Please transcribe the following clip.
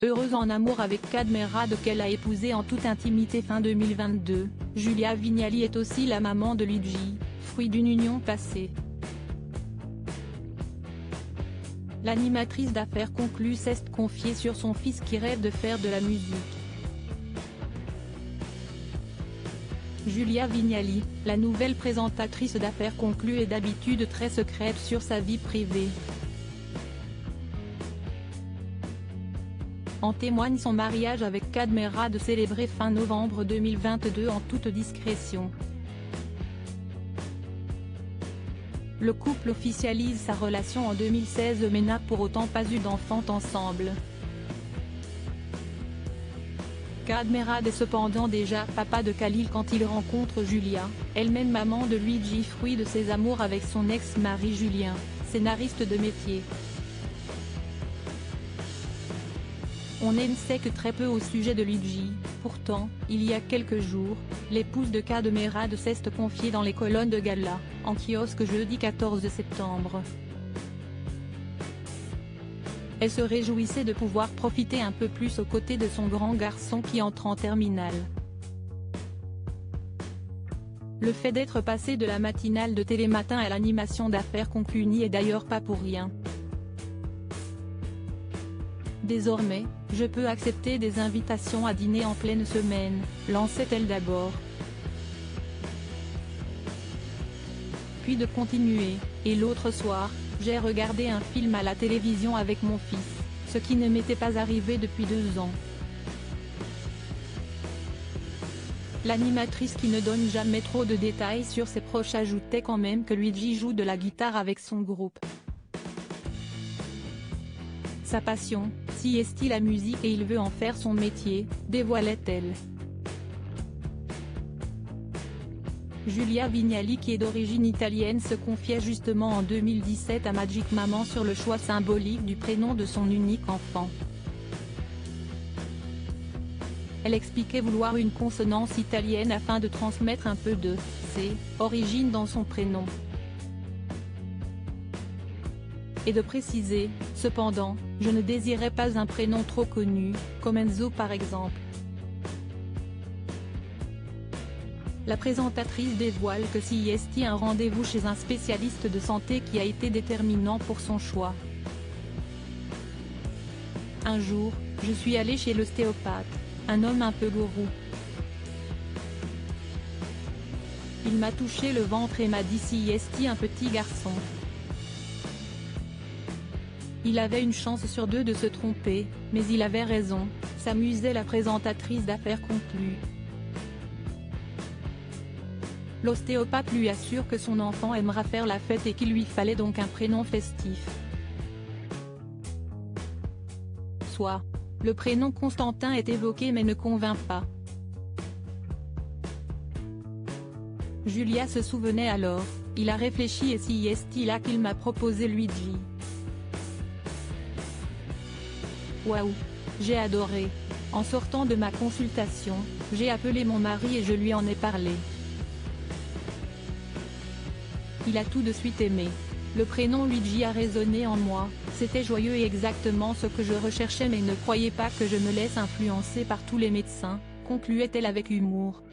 Heureuse en amour avec Cadmerade qu'elle a épousé en toute intimité fin 2022, Julia Vignali est aussi la maman de Luigi, fruit d'une union passée. L'animatrice d'affaires conclues s'est confiée sur son fils qui rêve de faire de la musique. Julia Vignali, la nouvelle présentatrice d'affaires conclues est d'habitude très secrète sur sa vie privée. En témoigne son mariage avec Cadmerade célébré fin novembre 2022 en toute discrétion. Le couple officialise sa relation en 2016 mais n'a pour autant pas eu d'enfant ensemble. Cadmerade est cependant déjà papa de Khalil quand il rencontre Julia, elle-même maman de Luigi fruit de ses amours avec son ex-mari Julien, scénariste de métier. On ne sait que très peu au sujet de Luigi, pourtant, il y a quelques jours, l'épouse de Cadmerade s'est confiée dans les colonnes de Gala, en kiosque jeudi 14 septembre. Elle se réjouissait de pouvoir profiter un peu plus aux côtés de son grand garçon qui entre en terminale. Le fait d'être passé de la matinale de Télématin à l'animation d'affaires conclues n'y est d'ailleurs pas pour rien. Désormais, je peux accepter des invitations à dîner en pleine semaine, lançait-elle d'abord. Puis de continuer, et l'autre soir, j'ai regardé un film à la télévision avec mon fils, ce qui ne m'était pas arrivé depuis 2 ans. L'animatrice qui ne donne jamais trop de détails sur ses proches ajoutait quand même que Luigi joue de la guitare avec son groupe. Sa passion, si est la musique et il veut en faire son métier, dévoilait-elle. Julia Vignali qui est d'origine italienne se confiait justement en 2017 à Magic Maman sur le choix symbolique du prénom de son unique enfant. Elle expliquait vouloir une consonance italienne afin de transmettre un peu de « ses » origines dans son prénom. Et de préciser, cependant, je ne désirais pas un prénom trop connu, comme Enzo par exemple. La présentatrice dévoile que si est un rendez-vous chez un spécialiste de santé qui a été déterminant pour son choix. Un jour, je suis allée chez l'ostéopathe, un homme un peu gourou. Il m'a touché le ventre et m'a dit si est un petit garçon. Il avait une chance sur 2 de se tromper, mais il avait raison, s'amusait la présentatrice d'affaires conclues. L'ostéopathe lui assure que son enfant aimera faire la fête et qu'il lui fallait donc un prénom festif. Soit. Le prénom Constantin est évoqué mais ne convainc pas. Julia se souvenait alors, il a réfléchi et si est là qu'il m'a proposé Luigi. Waouh, j'ai adoré. En sortant de ma consultation, j'ai appelé mon mari et je lui en ai parlé. Il a tout de suite aimé. Le prénom Luigi a résonné en moi, c'était joyeux et exactement ce que je recherchais mais ne croyez pas que je me laisse influencer par tous les médecins, concluait-elle avec humour.